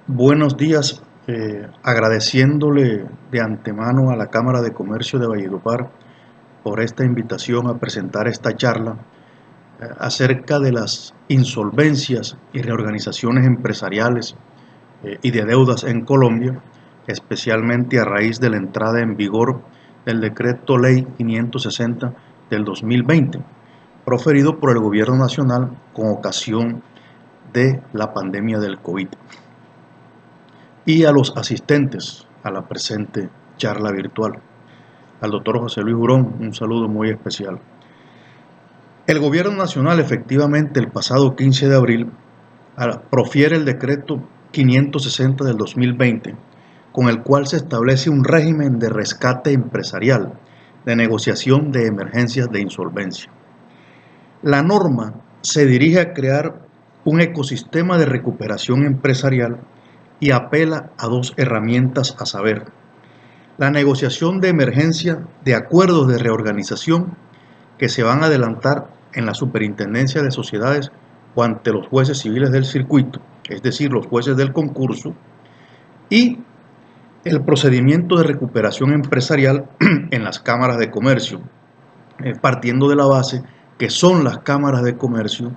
Buenos días, agradeciéndole de antemano a la Cámara de Comercio de Valledupar por esta invitación a presentar esta charla acerca de las insolvencias y reorganizaciones empresariales y de deudas en Colombia, especialmente a raíz de la entrada en vigor del Decreto Ley 560 del 2020, proferido por el Gobierno Nacional con ocasión de la pandemia del COVID. Y a los asistentes a la presente charla virtual. Al doctor José Luis Hurón, un saludo muy especial. El Gobierno Nacional, efectivamente, el pasado 15 de abril, profiere el decreto 560 del 2020, con el cual se establece un régimen de rescate empresarial, de negociación de emergencias de insolvencia. La norma se dirige a crear un ecosistema de recuperación empresarial y apela a dos herramientas, a saber, la negociación de emergencia de acuerdos de reorganización que se van a adelantar en la Superintendencia de Sociedades o ante los jueces civiles del circuito, es decir, los jueces del concurso, y el procedimiento de recuperación empresarial en las cámaras de comercio, partiendo de la base que son las cámaras de comercio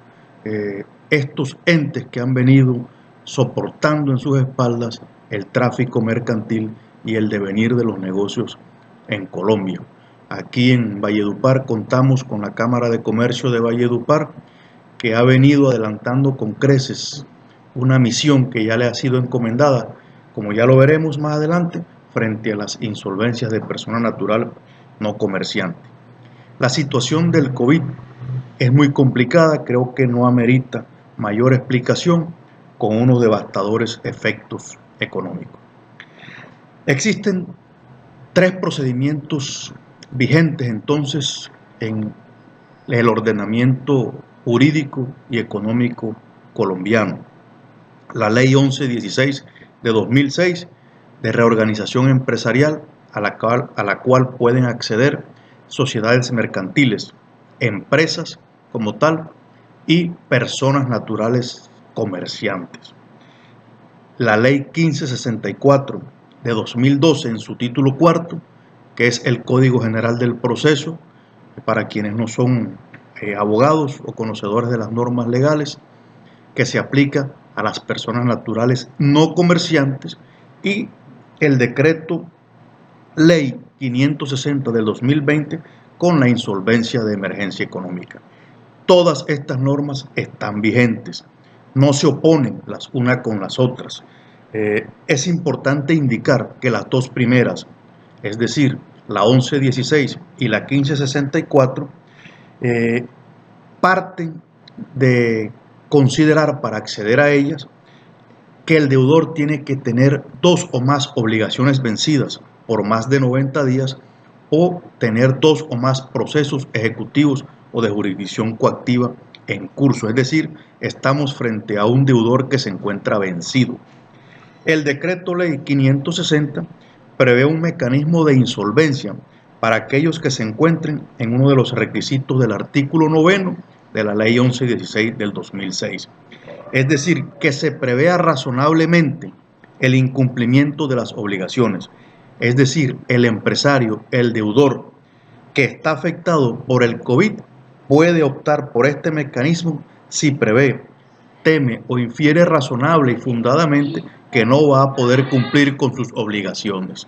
estos entes que han venido soportando en sus espaldas el tráfico mercantil y el devenir de los negocios en Colombia. Aquí en Valledupar contamos con la Cámara de Comercio de Valledupar, que ha venido adelantando con creces una misión que ya le ha sido encomendada, como ya lo veremos más adelante, frente a las insolvencias de persona natural no comerciante. La situación del COVID es muy complicada, creo que no amerita mayor explicación, con unos devastadores efectos económicos. Existen tres procedimientos vigentes entonces en el ordenamiento jurídico y económico colombiano. La Ley 1116 de 2006 de reorganización empresarial a la cual pueden acceder sociedades mercantiles, empresas como tal y personas naturales comerciantes. La Ley 1564 de 2012 en su título cuarto, que es el Código General del Proceso, para quienes no son abogados o conocedores de las normas legales, que se aplica a las personas naturales no comerciantes, y el decreto Ley 560 del 2020 con la insolvencia de emergencia económica. Todas estas normas están vigentes, no se oponen las unas con las otras. Es importante indicar que las dos primeras, es decir, la 1116 y la 1564, parten de considerar para acceder a ellas que el deudor tiene que tener dos o más obligaciones vencidas por más de 90 días o tener dos o más procesos ejecutivos o de jurisdicción coactiva en curso. Es decir, estamos frente a un deudor que se encuentra vencido. El decreto ley 560 prevé un mecanismo de insolvencia para aquellos que se encuentren en uno de los requisitos del artículo 9 de la ley 1116 del 2006. Es decir, que se prevea razonablemente el incumplimiento de las obligaciones. Es decir, el empresario, el deudor que está afectado por el COVID puede optar por este mecanismo si prevé, teme o infiere razonable y fundadamente que no va a poder cumplir con sus obligaciones.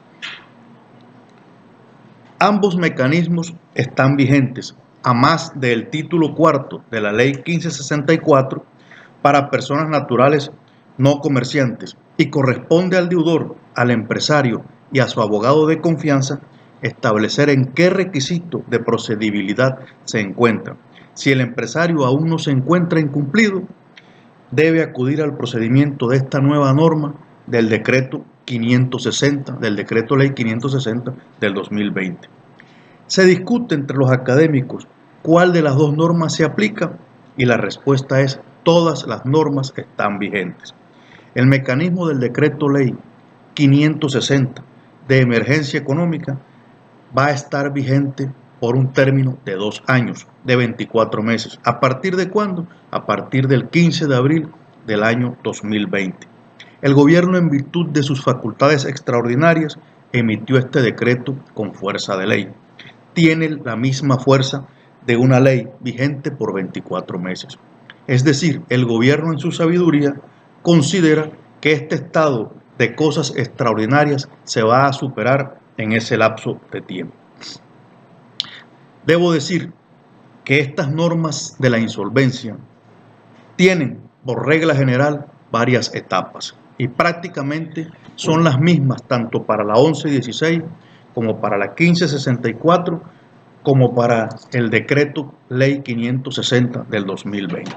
Ambos mecanismos están vigentes, a más del título cuarto de la ley 1564, para personas naturales no comerciantes, y corresponde al deudor, al empresario y a su abogado de confianza establecer en qué requisito de procedibilidad se encuentra. Si el empresario aún no se encuentra incumplido, debe acudir al procedimiento de esta nueva norma del decreto 560, del decreto ley 560 del 2020. Se discute entre los académicos cuál de las dos normas se aplica y la respuesta es: todas las normas están vigentes. El mecanismo del decreto ley 560 de emergencia económica va a estar vigente por un término de 2 años, de 24 meses. ¿A partir de cuándo? A partir del 15 de abril del año 2020. el gobierno, en virtud de sus facultades extraordinarias, emitió este decreto con fuerza de ley. Tiene la misma fuerza de una ley vigente por 24 meses. Es decir, el gobierno en su sabiduría considera que este estado de cosas extraordinarias se va a superar en ese lapso de tiempo. Debo decir que estas normas de la insolvencia tienen, por regla general, varias etapas y prácticamente son las mismas tanto para la 1116 como para la 1564 como para el decreto ley 560 del 2020.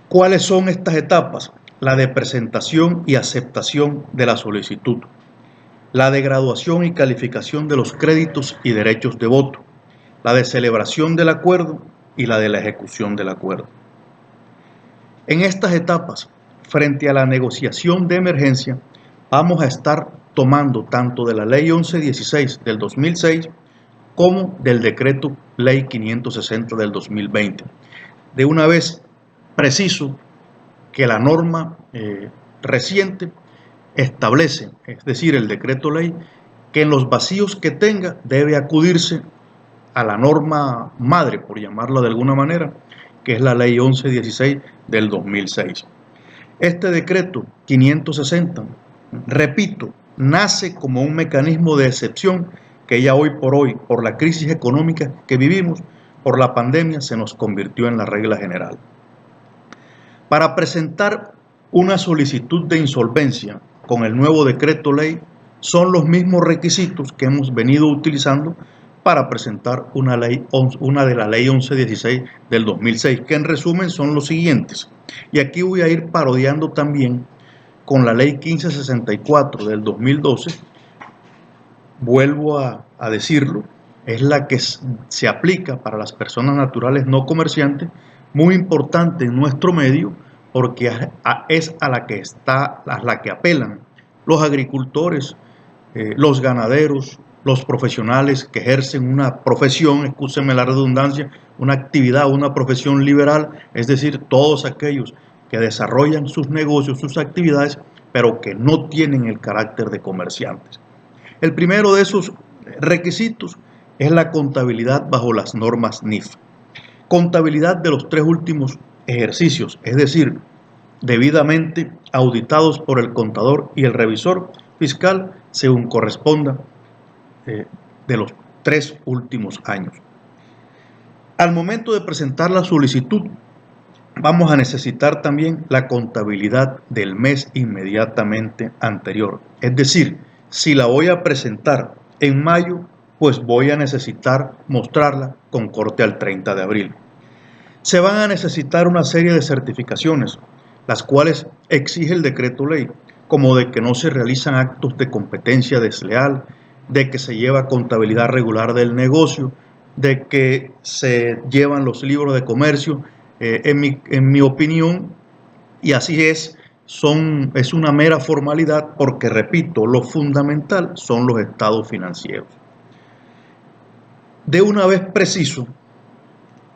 ¿Cuáles son estas etapas? La de presentación y aceptación de la solicitud, la de graduación y calificación de los créditos y derechos de voto, la de celebración del acuerdo y la de la ejecución del acuerdo. En estas etapas, frente a la negociación de emergencia, vamos a estar tomando tanto de la ley 1116 del 2006 como del decreto ley 560 del 2020. De una vez, preciso que la norma reciente establece, es decir, el decreto ley, que en los vacíos que tenga debe acudirse a la norma madre, por llamarla de alguna manera, que es la ley 1116 del 2006. Este decreto 560, repito, nace como un mecanismo de excepción que ya hoy por hoy, por la crisis económica que vivimos, por la pandemia, se nos convirtió en la regla general. Para presentar una solicitud de insolvencia con el nuevo decreto ley, son los mismos requisitos que hemos venido utilizando para presentar una de la ley 1116 del 2006, que en resumen son los siguientes. Y aquí voy a ir parodiando también con la ley 1564 del 2012. Vuelvo a decirlo, es la que se aplica para las personas naturales no comerciantes, muy importante en nuestro medio, porque es a la que apelan los agricultores, los ganaderos, los profesionales que ejercen una profesión, excúsenme la redundancia, una actividad, una profesión liberal, es decir, todos aquellos que desarrollan sus negocios, sus actividades, pero que no tienen el carácter de comerciantes. El primero de esos requisitos es la contabilidad bajo las normas NIF. Contabilidad de los 3 últimos ejercicios, es decir, debidamente auditados por el contador y el revisor fiscal según corresponda de los 3 últimos años. Al momento de presentar la solicitud, vamos a necesitar también la contabilidad del mes inmediatamente anterior. Es decir, si la voy a presentar en mayo, pues voy a necesitar mostrarla con corte al 30 de abril. Se van a necesitar una serie de certificaciones, las cuales exige el decreto ley, como de que no se realizan actos de competencia desleal, de que se lleva contabilidad regular del negocio, de que se llevan los libros de comercio. En mi opinión, y así es una mera formalidad porque, repito, lo fundamental son los estados financieros. De una vez preciso,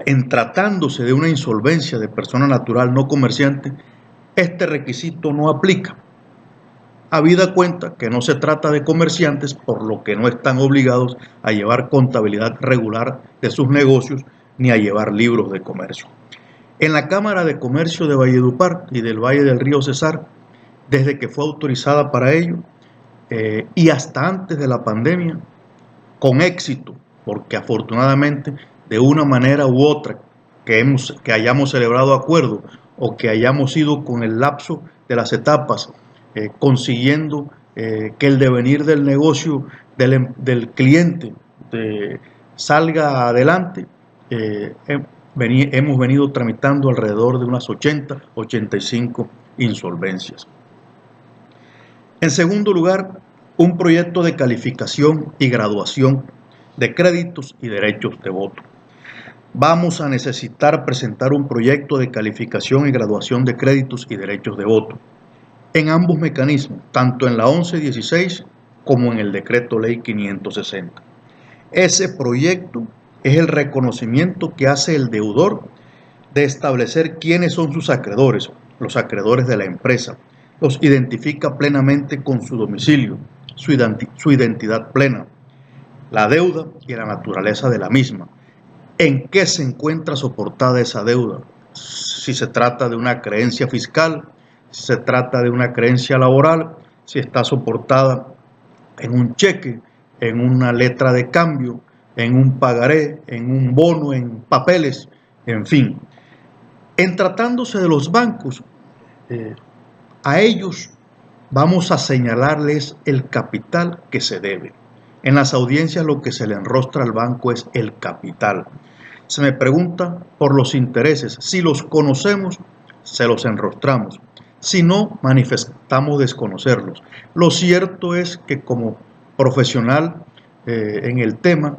en tratándose de una insolvencia de persona natural no comerciante, este requisito no aplica, habida cuenta que no se trata de comerciantes, por lo que no están obligados a llevar contabilidad regular de sus negocios ni a llevar libros de comercio. En la Cámara de Comercio de Valledupar y del Valle del Río Cesar, desde que fue autorizada para ello y hasta antes de la pandemia, con éxito, porque afortunadamente de una manera u otra que hayamos celebrado acuerdo o que hayamos ido con el lapso de las etapas consiguiendo que el devenir del negocio del cliente salga adelante, hemos venido tramitando alrededor de unas 85 insolvencias. En segundo lugar, un proyecto de calificación y graduación de créditos y derechos de voto. Vamos a necesitar presentar un proyecto de calificación y graduación de créditos y derechos de voto en ambos mecanismos, tanto en la 1116 como en el decreto ley 560. Ese proyecto es el reconocimiento que hace el deudor de establecer quiénes son sus acreedores, los acreedores de la empresa, los identifica plenamente con su domicilio, su identidad plena, la deuda y la naturaleza de la misma. ¿En qué se encuentra soportada esa deuda? Si se trata de una creencia fiscal, si se trata de una creencia laboral, si está soportada en un cheque, en una letra de cambio, en un pagaré, en un bono, en papeles, en fin. En tratándose de los bancos, a ellos vamos a señalarles el capital que se debe. En las audiencias lo que se le enrostra al banco es el capital. Se me pregunta por los intereses. Si los conocemos, se los enrostramos. Si no, manifestamos desconocerlos. Lo cierto es que como profesional en el tema,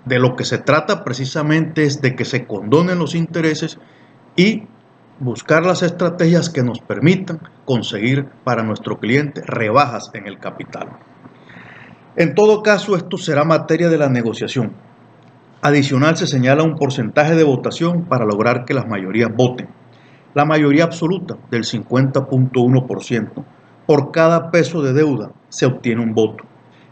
de lo que se trata precisamente es de que se condonen los intereses y buscar las estrategias que nos permitan conseguir para nuestro cliente rebajas en el capital. En todo caso, esto será materia de la negociación. Adicional, se señala un porcentaje de votación para lograr que las mayorías voten. La mayoría absoluta del 50.1%. Por cada peso de deuda se obtiene un voto.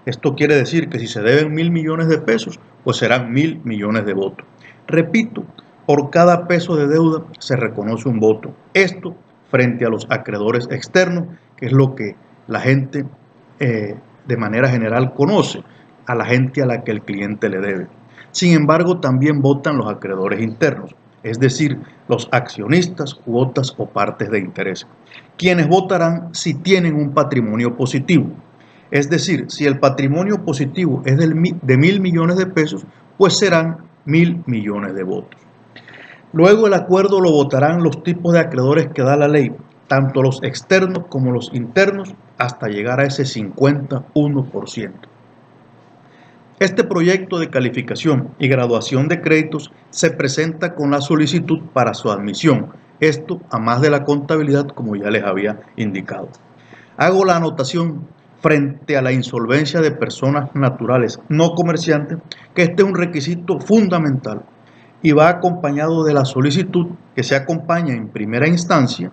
Esto quiere decir que si se deben 1.000 millones de pesos, pues serán 1.000 millones de votos. Repito, por cada peso de deuda se reconoce un voto. Esto frente a los acreedores externos, que es lo que la gente de manera general conoce, a la gente a la que el cliente le debe. Sin embargo, también votan los acreedores internos, es decir, los accionistas, cuotas o partes de interés, quienes votarán si tienen un patrimonio positivo. Es decir, si el patrimonio positivo es de 1.000 millones de pesos, pues serán 1.000 millones de votos. Luego el acuerdo lo votarán los tipos de acreedores que da la ley, tanto los externos como los internos, hasta llegar a ese 51%. Este proyecto de calificación y graduación de créditos se presenta con la solicitud para su admisión, esto a más de la contabilidad, como ya les había indicado. Hago la anotación frente a la insolvencia de personas naturales no comerciantes que este es un requisito fundamental y va acompañado de la solicitud que se acompaña en primera instancia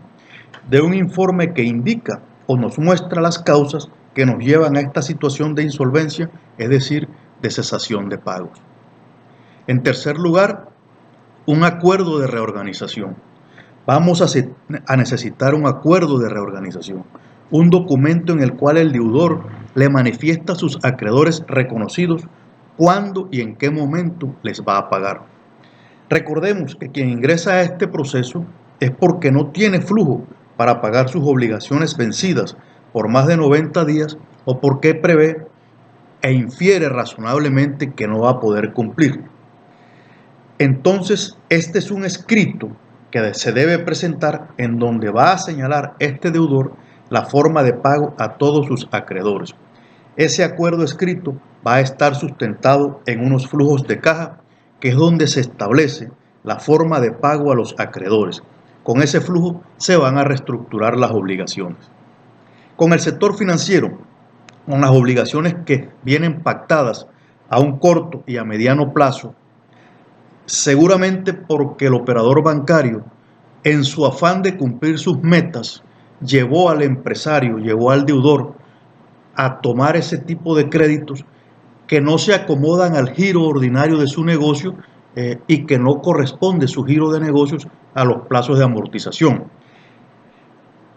de un informe que indica o nos muestra las causas que nos llevan a esta situación de insolvencia, es decir, de cesación de pagos. En tercer lugar, un acuerdo de reorganización. Vamos a necesitar un acuerdo de reorganización, un documento en el cual el deudor le manifiesta a sus acreedores reconocidos cuándo y en qué momento les va a pagar. Recordemos que quien ingresa a este proceso es porque no tiene flujo para pagar sus obligaciones vencidas por más de 90 días o porque prevé e infiere razonablemente que no va a poder cumplir. Entonces, este es un escrito que se debe presentar en donde va a señalar este deudor la forma de pago a todos sus acreedores. Ese acuerdo escrito va a estar sustentado en unos flujos de caja, que es donde se establece la forma de pago a los acreedores. Con ese flujo se van a reestructurar las obligaciones. Con el sector financiero, con las obligaciones que vienen pactadas a un corto y a mediano plazo, seguramente porque el operador bancario, en su afán de cumplir sus metas, llevó al empresario, llevó al deudor a tomar ese tipo de créditos que no se acomodan al giro ordinario de su negocio y que no corresponde su giro de negocios a los plazos de amortización.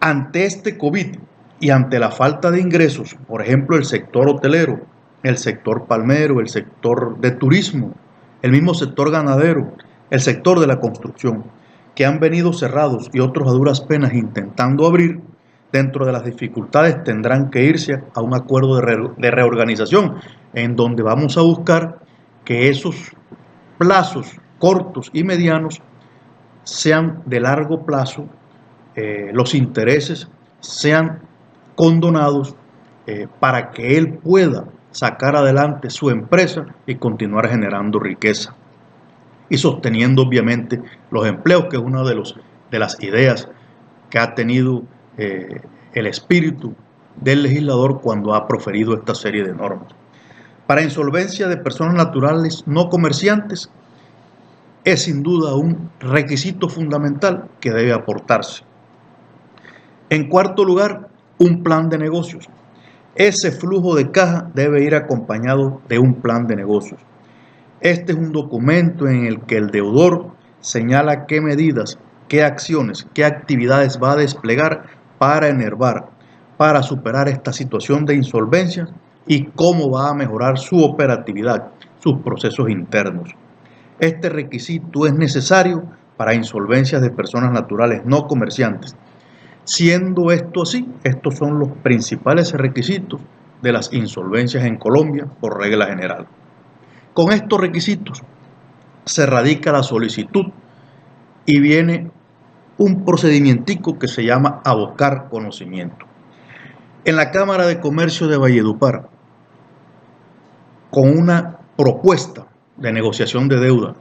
Ante este COVID y ante la falta de ingresos, por ejemplo, el sector hotelero, el sector palmero, el sector de turismo, el mismo sector ganadero, el sector de la construcción, que han venido cerrados y otros a duras penas intentando abrir, dentro de las dificultades tendrán que irse a un acuerdo de reorganización, en donde vamos a buscar que esos plazos cortos y medianos sean de largo plazo, los intereses sean condonados para que él pueda sacar adelante su empresa y continuar generando riqueza y sosteniendo obviamente los empleos, que es una de las ideas que ha tenido el espíritu del legislador cuando ha proferido esta serie de normas. Para insolvencia de personas naturales no comerciantes es sin duda un requisito fundamental que debe aportarse. En cuarto lugar, un plan de negocios. Ese flujo de caja debe ir acompañado de un plan de negocios. Este es un documento en el que el deudor señala qué medidas, qué acciones, qué actividades va a desplegar para enervar, para superar esta situación de insolvencia y cómo va a mejorar su operatividad, sus procesos internos. Este requisito es necesario para insolvencias de personas naturales no comerciantes. Siendo esto así, estos son los principales requisitos de las insolvencias en Colombia por regla general. Con estos requisitos se radica la solicitud y viene un procedimiento que se llama abocar conocimiento. En la Cámara de Comercio de Valledupar, con una propuesta de negociación de deuda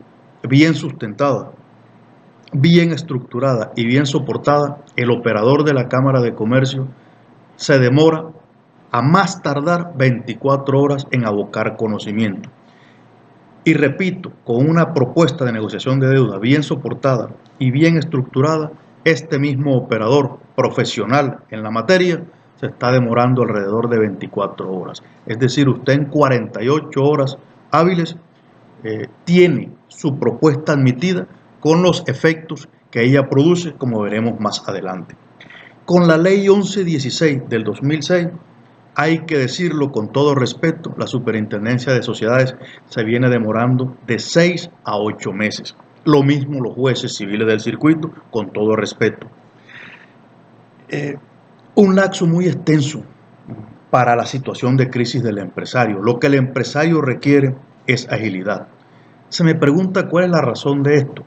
bien sustentada, bien estructurada y bien soportada, el operador de la Cámara de Comercio se demora a más tardar 24 horas en abocar conocimiento. Y repito, con una propuesta de negociación de deuda bien soportada y bien estructurada, este mismo operador profesional en la materia se está demorando alrededor de 24 horas. Es decir, usted en 48 horas hábiles tiene su propuesta admitida con los efectos que ella produce, como veremos más adelante. Con la ley 1116 del 2006, hay que decirlo con todo respeto, la Superintendencia de Sociedades se viene demorando de 6 a 8 meses. Lo mismo los jueces civiles del circuito, con todo respeto. Un lapso muy extenso para la situación de crisis del empresario. Lo que el empresario requiere es agilidad. Se me pregunta cuál es la razón de esto.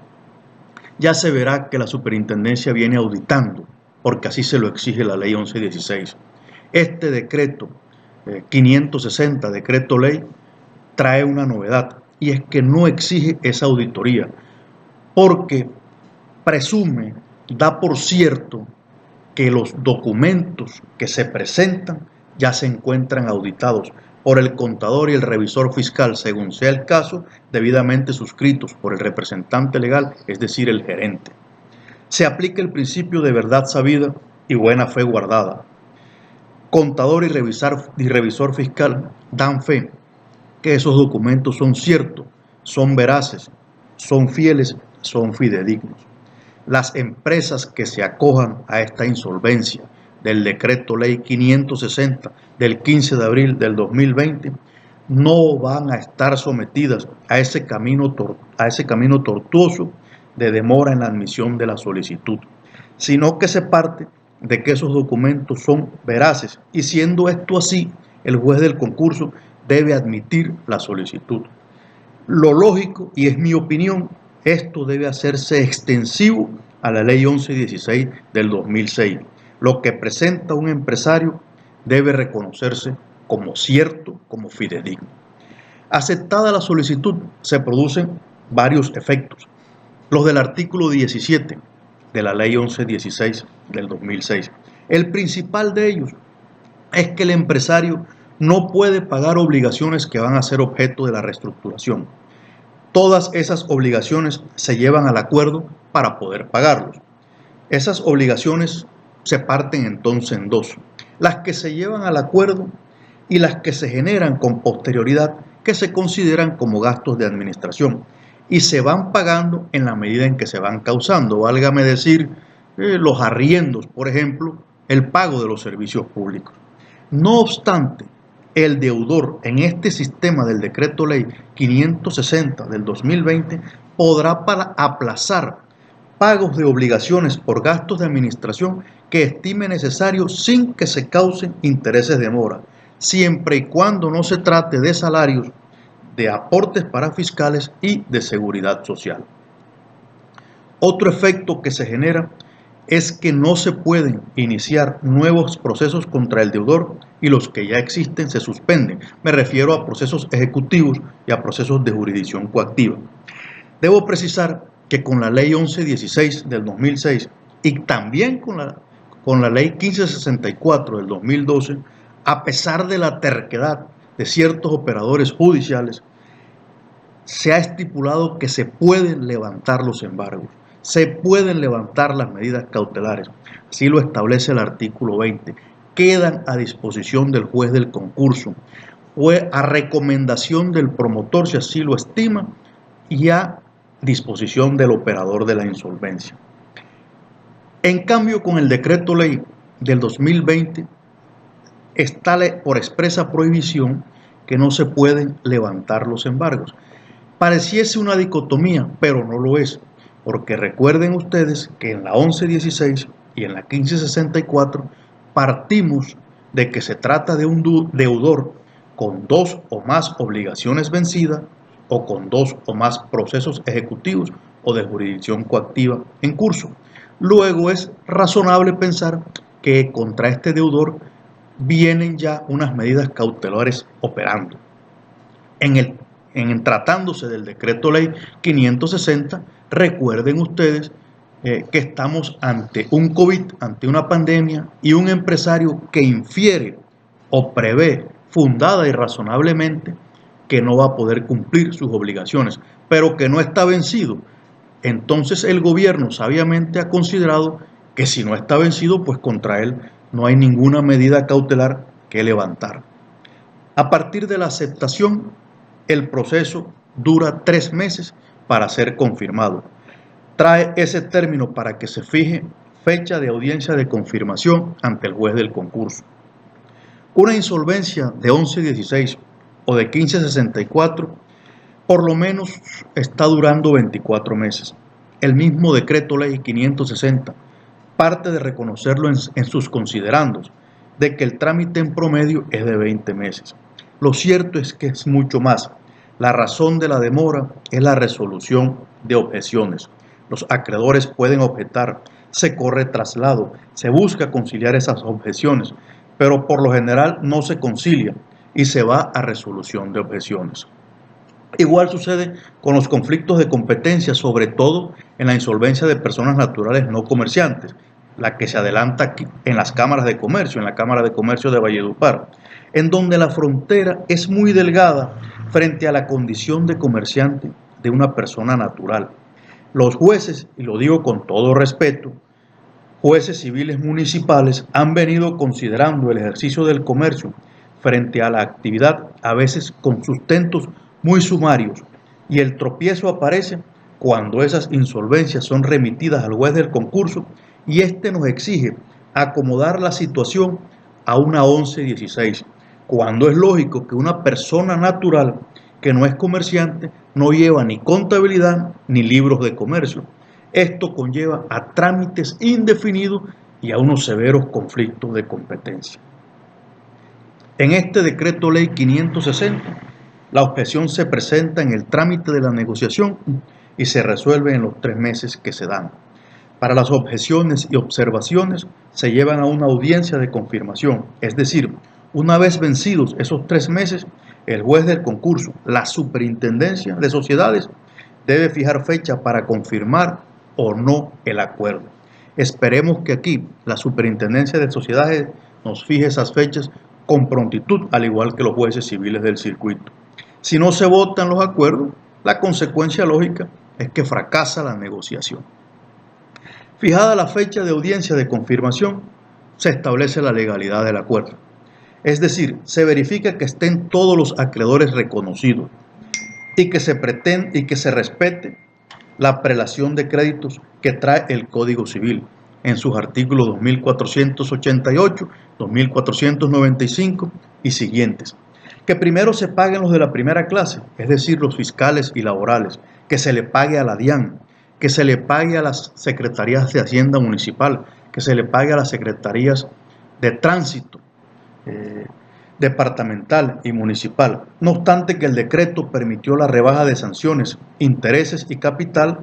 Ya se verá que la superintendencia viene auditando, porque así se lo exige la ley 1116. Este decreto 560, decreto ley, trae una novedad, y es que no exige esa auditoría, porque presume, da por cierto, que los documentos que se presentan ya se encuentran auditados por el contador y el revisor fiscal, según sea el caso, debidamente suscritos por el representante legal, es decir, el gerente. Se aplica el principio de verdad sabida y buena fe guardada. Contador y revisor fiscal dan fe que esos documentos son ciertos, son veraces, son fieles, son fidedignos. Las empresas que se acojan a esta insolvencia del decreto ley 560 del 15 de abril del 2020 no van a estar sometidas a ese camino tortuoso de demora en la admisión de la solicitud, sino que se parte de que esos documentos son veraces, y siendo esto así, el juez del concurso debe admitir la solicitud. Lo lógico, y es mi opinión, esto debe hacerse extensivo a la ley 1116 del 2006. Lo que presenta un empresario debe reconocerse como cierto, como fidedigno. Aceptada la solicitud, se producen varios efectos. Los del artículo 17 de la ley 1116 del 2006. El principal de ellos es que el empresario no puede pagar obligaciones que van a ser objeto de la reestructuración. Todas esas obligaciones se llevan al acuerdo para poder pagarlos. Esas obligaciones se parten entonces en dos: las que se llevan al acuerdo y las que se generan con posterioridad, que se consideran como gastos de administración y se van pagando en la medida en que se van causando. Válgame decir, los arriendos, por ejemplo, el pago de los servicios públicos. No obstante, el deudor en este sistema del decreto ley 560 del 2020 podrá aplazar pagos de obligaciones por gastos de administración que estime necesario sin que se causen intereses de mora, siempre y cuando no se trate de salarios, de aportes para fiscales y de seguridad social. Otro efecto que se genera es que no se pueden iniciar nuevos procesos contra el deudor y los que ya existen se suspenden. Me refiero a procesos ejecutivos y a procesos de jurisdicción coactiva. Debo precisar que con la ley 1116 del 2006 y también con la ley 1564 del 2012, a pesar de la terquedad de ciertos operadores judiciales, se ha estipulado que se pueden levantar los embargos. Se pueden levantar las medidas cautelares, así lo establece el artículo 20. Quedan a disposición del juez del concurso, fue a recomendación del promotor si así lo estima y a disposición del operador de la insolvencia. En cambio, con el decreto ley del 2020 está por expresa prohibición que no se pueden levantar los embargos. Pareciese una dicotomía, pero no lo es, porque recuerden ustedes que en la 1116 y en la 1564 partimos de que se trata de un deudor con dos o más obligaciones vencidas o con dos o más procesos ejecutivos o de jurisdicción coactiva en curso. Luego es razonable pensar que contra este deudor vienen ya unas medidas cautelares operando. Tratándose del decreto ley 560, recuerden ustedes que estamos ante un COVID, ante una pandemia y un empresario que infiere o prevé fundada y razonablemente que no va a poder cumplir sus obligaciones, pero que no está vencido. Entonces el gobierno sabiamente ha considerado que si no está vencido, pues contra él no hay ninguna medida cautelar que levantar. A partir de la aceptación, el proceso dura 3 meses para ser confirmado. Trae ese término para que se fije fecha de audiencia de confirmación ante el juez del concurso. Una insolvencia de 1116 o de 1564 por lo menos está durando 24 meses. El mismo decreto ley 560 parte de reconocerlo en sus considerandos, de que el trámite en promedio es de 20 meses. Lo cierto es que es mucho más. La razón de la demora es la resolución de objeciones. Los acreedores pueden objetar, se corre traslado, se busca conciliar esas objeciones, pero por lo general no se concilia y se va a resolución de objeciones. Igual sucede con los conflictos de competencia, sobre todo en la insolvencia de personas naturales no comerciantes, la que se adelanta aquí en las cámaras de comercio, en la Cámara de Comercio de Valledupar, en donde la frontera es muy delgada frente a la condición de comerciante de una persona natural. Los jueces, y lo digo con todo respeto, jueces civiles municipales han venido considerando el ejercicio del comercio frente a la actividad, a veces con sustentos muy sumarios, y el tropiezo aparece cuando esas insolvencias son remitidas al juez del concurso y éste nos exige acomodar la situación a una 1116, cuando es lógico que una persona natural que no es comerciante no lleva ni contabilidad ni libros de comercio. Esto conlleva a trámites indefinidos y a unos severos conflictos de competencia. En este decreto ley 560, la objeción se presenta en el trámite de la negociación y se resuelve en los 3 meses que se dan. Para las objeciones y observaciones se llevan a una audiencia de confirmación, es decir, una vez vencidos esos 3 meses, el juez del concurso, la superintendencia de sociedades, debe fijar fecha para confirmar o no el acuerdo. Esperemos que aquí la superintendencia de sociedades nos fije esas fechas con prontitud, al igual que los jueces civiles del circuito. Si no se votan los acuerdos, la consecuencia lógica es que fracasa la negociación. Fijada la fecha de audiencia de confirmación, se establece la legalidad del acuerdo. Es decir, se verifica que estén todos los acreedores reconocidos y que se respete la prelación de créditos que trae el Código Civil en sus artículos 2488, 2495 y siguientes. Que primero se paguen los de la primera clase, es decir, los fiscales y laborales, que se le pague a la DIAN, que se le pague a las secretarías de Hacienda Municipal, que se le pague a las secretarías de Tránsito, departamental y municipal. No obstante que el decreto permitió la rebaja de sanciones, intereses y capital,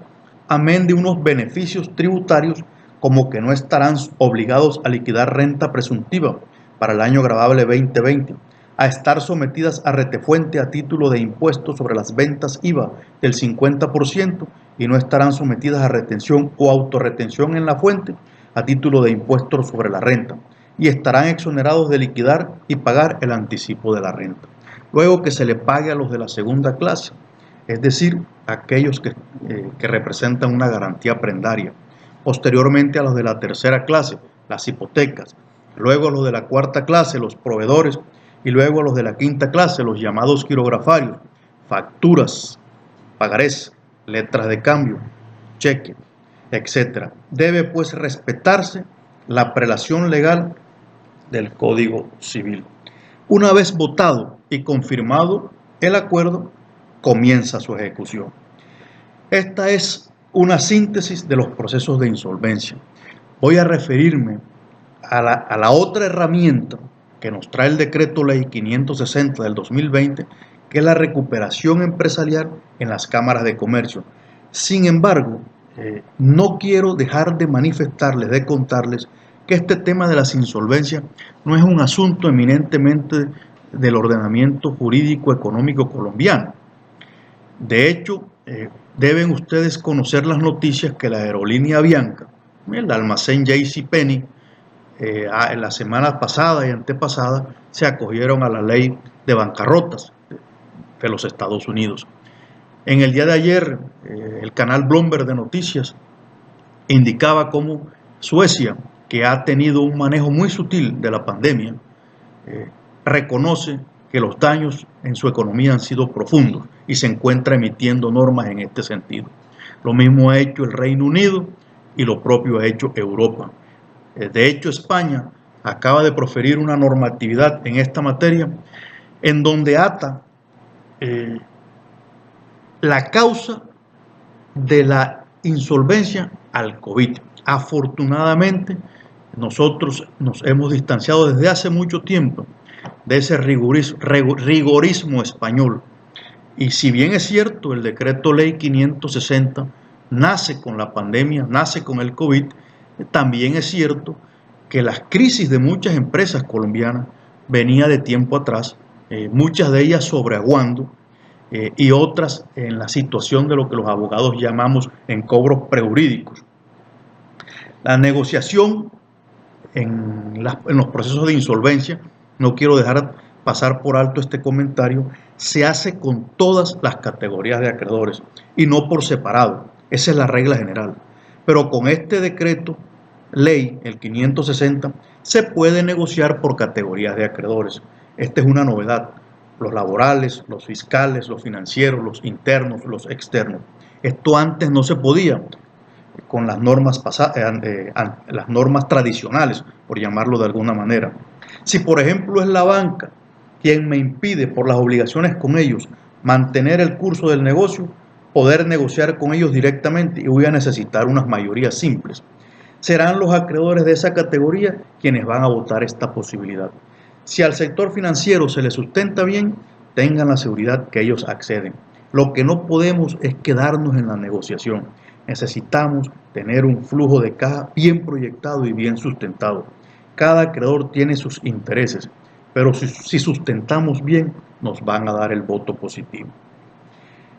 amén de unos beneficios tributarios como que no estarán obligados a liquidar renta presuntiva para el año gravable 2020, a estar sometidas a retefuente a título de impuesto sobre las ventas IVA del 50% y no estarán sometidas a retención o autorretención en la fuente a título de impuesto sobre la renta, y estarán exonerados de liquidar y pagar el anticipo de la renta. Luego que se le pague a los de la segunda clase, es decir, aquellos que representan una garantía prendaria, posteriormente a los de la tercera clase, las hipotecas, luego a los de la cuarta clase, los proveedores, y luego a los de la quinta clase, los llamados quirografarios, facturas, pagarés, letras de cambio, cheque, etc. Debe pues respetarse la prelación legal del Código Civil. Una vez votado y confirmado el acuerdo, comienza su ejecución. Esta es una síntesis de los procesos de insolvencia. Voy a referirme a la otra herramienta que nos trae el Decreto Ley 560 del 2020, que es la recuperación empresarial en las cámaras de comercio. Sin embargo, no quiero dejar de manifestarles, de contarles, que este tema de las insolvencias no es un asunto eminentemente del ordenamiento jurídico económico colombiano. De hecho, deben ustedes conocer las noticias que la aerolínea Avianca, el almacén JCPenney, en la semana pasada y antepasada se acogieron a la ley de bancarrotas de los Estados Unidos. En el día de ayer, el canal Bloomberg de Noticias indicaba cómo Suecia, que ha tenido un manejo muy sutil de la pandemia, reconoce que los daños en su economía han sido profundos y se encuentra emitiendo normas en este sentido. Lo mismo ha hecho el Reino Unido y lo propio ha hecho Europa. De hecho, España acaba de proferir una normatividad en esta materia en donde ata la causa de la insolvencia al COVID. Afortunadamente, nosotros nos hemos distanciado desde hace mucho tiempo de ese rigorismo español. Y si bien es cierto, el decreto ley 560 nace con la pandemia, nace con el COVID, también es cierto que las crisis de muchas empresas colombianas venía de tiempo atrás, muchas de ellas sobreaguando y otras en la situación de lo que los abogados llamamos en cobros prejurídicos. La negociación en los procesos de insolvencia, no quiero dejar pasar por alto este comentario, se hace con todas las categorías de acreedores y no por separado. Esa es la regla general. Pero con este decreto ley, el 560, se puede negociar por categorías de acreedores. Esta es una novedad. Los laborales, los fiscales, los financieros, los internos, los externos. Esto antes no se podía con las normas las normas tradicionales, por llamarlo de alguna manera. Si por ejemplo es la banca quien me impide por las obligaciones con ellos mantener el curso del negocio, poder negociar con ellos directamente y voy a necesitar unas mayorías simples. Serán los acreedores de esa categoría quienes van a votar esta posibilidad. Si al sector financiero se le sustenta bien, tengan la seguridad que ellos acceden. Lo que no podemos es quedarnos en la negociación. Necesitamos tener un flujo de caja bien proyectado y bien sustentado. Cada acreedor tiene sus intereses, pero si sustentamos bien, nos van a dar el voto positivo.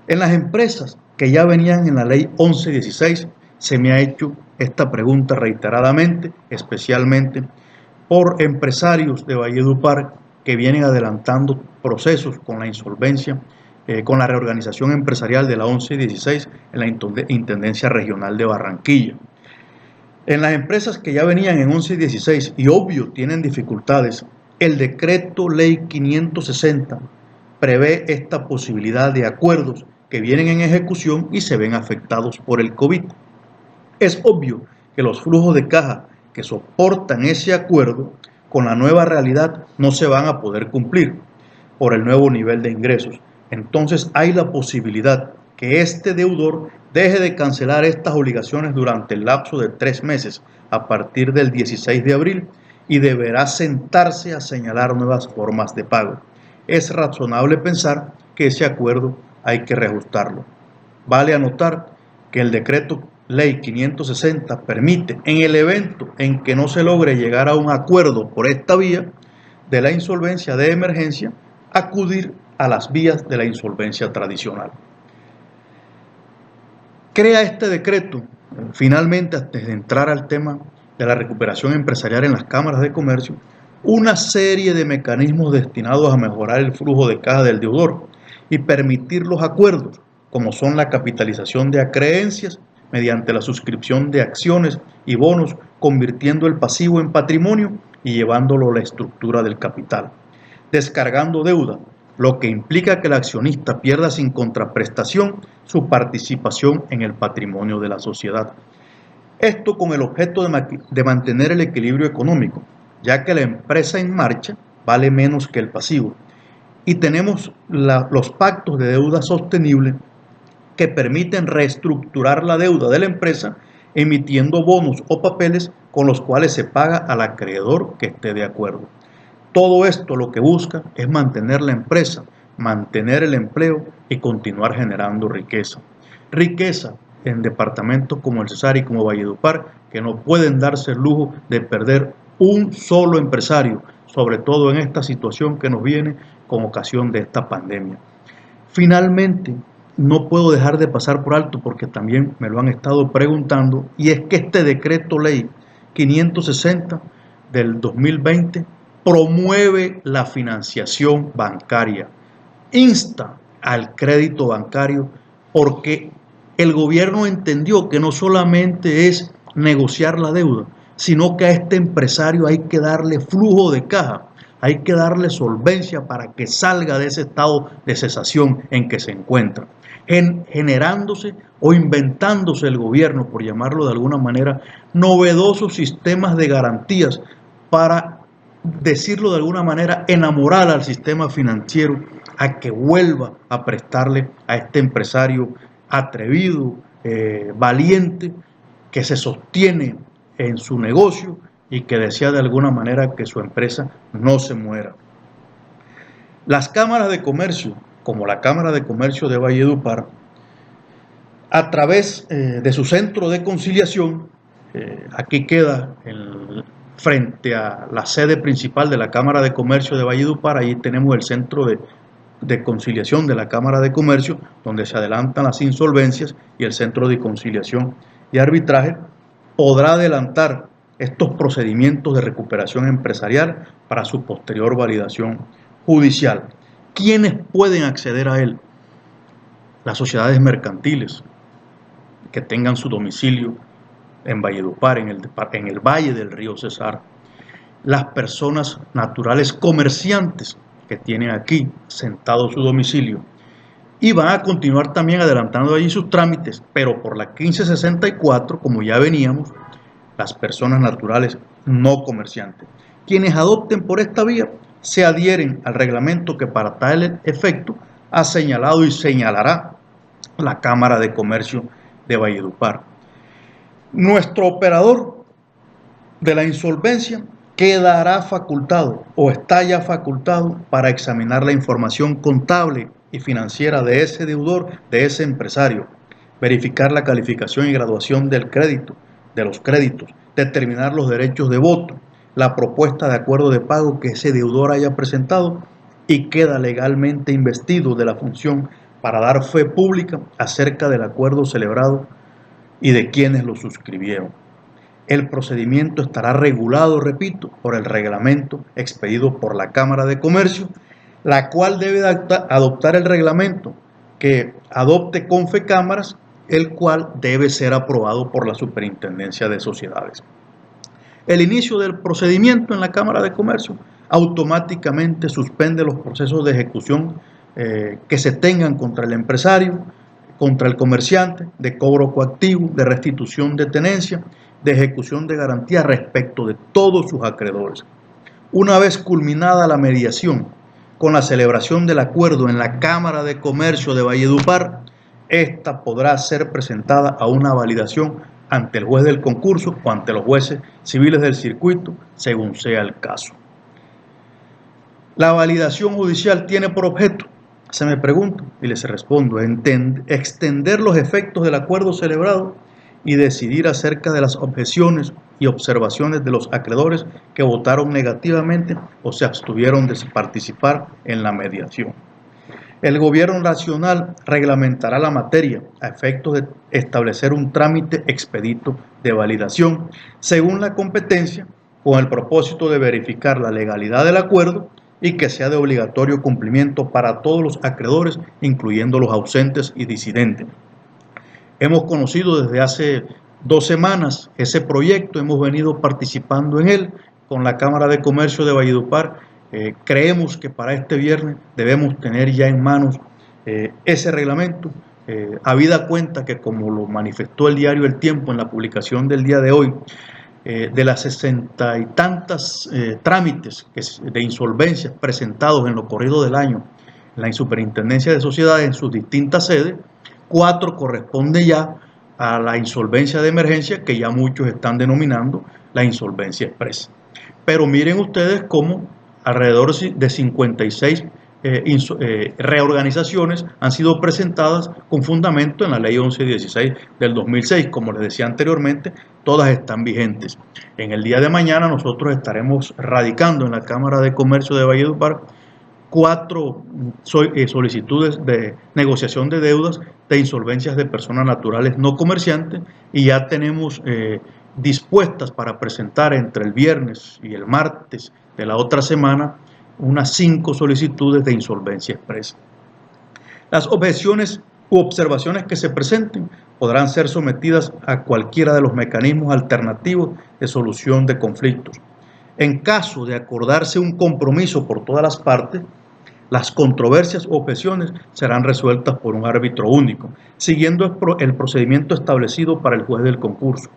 En las empresas que ya venían en la ley 1116, se me ha hecho esta pregunta reiteradamente, especialmente por empresarios de Valledupar que vienen adelantando procesos con la insolvencia, con la reorganización empresarial de la 1116 en la Intendencia Regional de Barranquilla. En las empresas que ya venían en 1116 y obvio tienen dificultades, el decreto ley 560 prevé esta posibilidad de acuerdos que vienen en ejecución y se ven afectados por el COVID. Es obvio que los flujos de caja que soportan ese acuerdo con la nueva realidad no se van a poder cumplir por el nuevo nivel de ingresos. Entonces hay la posibilidad que este deudor deje de cancelar estas obligaciones durante el lapso de 3 meses a partir del 16 de abril y deberá sentarse a señalar nuevas formas de pago. Es razonable pensar que ese acuerdo hay que reajustarlo. Vale anotar que el decreto ley 560 permite, en el evento en que no se logre llegar a un acuerdo por esta vía de la insolvencia de emergencia, acudir a las vías de la insolvencia tradicional. Crea este decreto, finalmente, antes de entrar al tema de la recuperación empresarial en las cámaras de comercio, una serie de mecanismos destinados a mejorar el flujo de caja del deudor y permitir los acuerdos como son la capitalización de acreencias mediante la suscripción de acciones y bonos, convirtiendo el pasivo en patrimonio y llevándolo a la estructura del capital. Descargando deuda, lo que implica que el accionista pierda sin contraprestación su participación en el patrimonio de la sociedad. Esto con el objeto de mantener el equilibrio económico, ya que la empresa en marcha vale menos que el pasivo. Y tenemos los pactos de deuda sostenible que permiten reestructurar la deuda de la empresa emitiendo bonos o papeles con los cuales se paga al acreedor que esté de acuerdo. Todo esto lo que busca es mantener la empresa, mantener el empleo y continuar generando riqueza. Riqueza en departamentos como el Cesar y como Valledupar, que no pueden darse el lujo de perder un solo empresario, sobre todo en esta situación que nos viene con ocasión de esta pandemia. Finalmente, no puedo dejar de pasar por alto porque también me lo han estado preguntando, y es que este decreto ley 560 del 2020 promueve la financiación bancaria, insta al crédito bancario porque el gobierno entendió que no solamente es negociar la deuda, sino que a este empresario hay que darle flujo de caja, hay que darle solvencia para que salga de ese estado de cesación en que se encuentra, generándose o inventándose el gobierno, por llamarlo de alguna manera, novedosos sistemas de garantías para, decirlo de alguna manera, enamorar al sistema financiero a que vuelva a prestarle a este empresario atrevido, valiente, que se sostiene en su negocio y que desea de alguna manera que su empresa no se muera. Las cámaras de comercio, como la Cámara de Comercio de Valledupar, a través de su centro de conciliación, aquí queda frente a la sede principal de la Cámara de Comercio de Valledupar, ahí tenemos el centro de conciliación de la Cámara de Comercio, donde se adelantan las insolvencias, y el centro de conciliación y arbitraje podrá adelantar estos procedimientos de recuperación empresarial para su posterior validación judicial. ¿Quiénes pueden acceder a él? Las sociedades mercantiles que tengan su domicilio en Valledupar, en el Valle del Río Cesar. Las personas naturales comerciantes que tienen aquí sentado su domicilio y van a continuar también adelantando allí sus trámites, pero por la 1564, como ya veníamos, las personas naturales no comerciantes. Quienes adopten por esta vía se adhieren al reglamento que para tal efecto ha señalado y señalará la Cámara de Comercio de Valledupar. Nuestro operador de la insolvencia quedará facultado o está ya facultado para examinar la información contable y financiera de ese deudor, de ese empresario, verificar la calificación y graduación del crédito, de los créditos, determinar los derechos de voto, la propuesta de acuerdo de pago que ese deudor haya presentado, y queda legalmente investido de la función para dar fe pública acerca del acuerdo celebrado y de quienes lo suscribieron. El procedimiento estará regulado, repito, por el reglamento expedido por la Cámara de Comercio, la cual debe adoptar el reglamento que adopte Confecámaras, el cual debe ser aprobado por la Superintendencia de Sociedades. El inicio del procedimiento en la Cámara de Comercio automáticamente suspende los procesos de ejecución que se tengan contra el empresario, contra el comerciante, de cobro coactivo, de restitución de tenencia, de ejecución de garantía respecto de todos sus acreedores. Una vez culminada la mediación con la celebración del acuerdo en la Cámara de Comercio de Valledupar, esta podrá ser presentada a una validación ante el juez del concurso o ante los jueces civiles del circuito, según sea el caso. La validación judicial tiene por objeto, se me pregunta y les respondo, extender los efectos del acuerdo celebrado y decidir acerca de las objeciones y observaciones de los acreedores que votaron negativamente o se abstuvieron de participar en la mediación. El Gobierno Nacional reglamentará la materia a efectos de establecer un trámite expedito de validación según la competencia, con el propósito de verificar la legalidad del acuerdo y que sea de obligatorio cumplimiento para todos los acreedores, incluyendo los ausentes y disidentes. Hemos conocido desde hace 2 semanas ese proyecto, hemos venido participando en él con la Cámara de Comercio de Valledupar. Creemos que para este viernes debemos tener ya en manos ese reglamento, habida cuenta que, como lo manifestó el diario El Tiempo en la publicación del día de hoy, de las 60 y tantas trámites de insolvencia presentados en lo corrido del año en la Superintendencia de Sociedades en sus distintas sedes, 4 corresponde ya a la insolvencia de emergencia, que ya muchos están denominando la insolvencia expresa. Pero miren ustedes cómo alrededor de 56 reorganizaciones han sido presentadas con fundamento en la ley 1116 del 2006. Como les decía anteriormente, todas están vigentes. En el día de mañana nosotros estaremos radicando en la Cámara de Comercio de Valledupar 4 solicitudes de negociación de deudas de insolvencias de personas naturales no comerciantes, y ya tenemos dispuestas para presentar entre el viernes y el martes de la otra semana unas 5 solicitudes de insolvencia expresa. Las objeciones u observaciones que se presenten podrán ser sometidas a cualquiera de los mecanismos alternativos de solución de conflictos. En caso de acordarse un compromiso por todas las partes, las controversias o objeciones serán resueltas por un árbitro único, siguiendo el procedimiento establecido para el juez del concurso.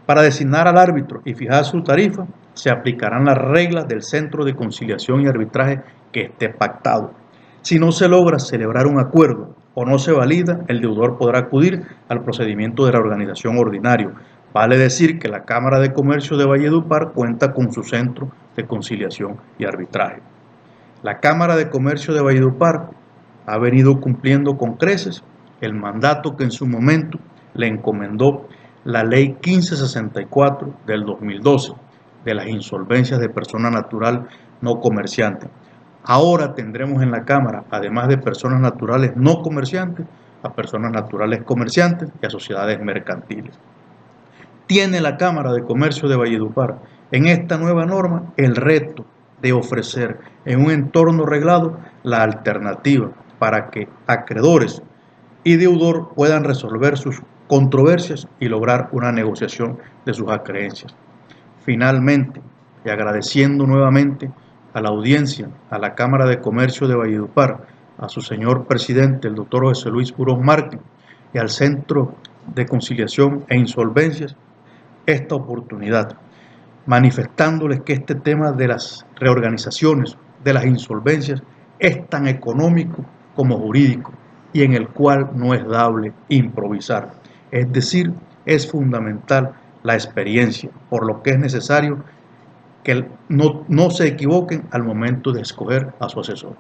Para designar al árbitro y fijar su tarifa, se aplicarán las reglas del Centro de Conciliación y Arbitraje que esté pactado. Si no se logra celebrar un acuerdo o no se valida, el deudor podrá acudir al procedimiento de reorganización ordinario. Vale decir que la Cámara de Comercio de Valledupar cuenta con su Centro de Conciliación y Arbitraje. La Cámara de Comercio de Valledupar ha venido cumpliendo con creces el mandato que en su momento le encomendó la Ley 1564 del 2012 de las insolvencias de persona natural no comerciante. Ahora tendremos en la Cámara, además de personas naturales no comerciantes, a personas naturales comerciantes y a sociedades mercantiles. Tiene la Cámara de Comercio de Valledupar en esta nueva norma el reto de ofrecer en un entorno reglado la alternativa para que acreedores y deudor puedan resolver sus controversias y lograr una negociación de sus acreencias. Finalmente, y agradeciendo nuevamente a la audiencia, a la Cámara de Comercio de Valledupar, a su señor presidente, el doctor José Luis Burós Martín, y al Centro de Conciliación e Insolvencias, esta oportunidad, manifestándoles que este tema de las reorganizaciones, de las insolvencias, es tan económico como jurídico, y en el cual no es dable improvisar. Es decir, es fundamental la experiencia, por lo que es necesario que no se equivoquen al momento de escoger a su asesor.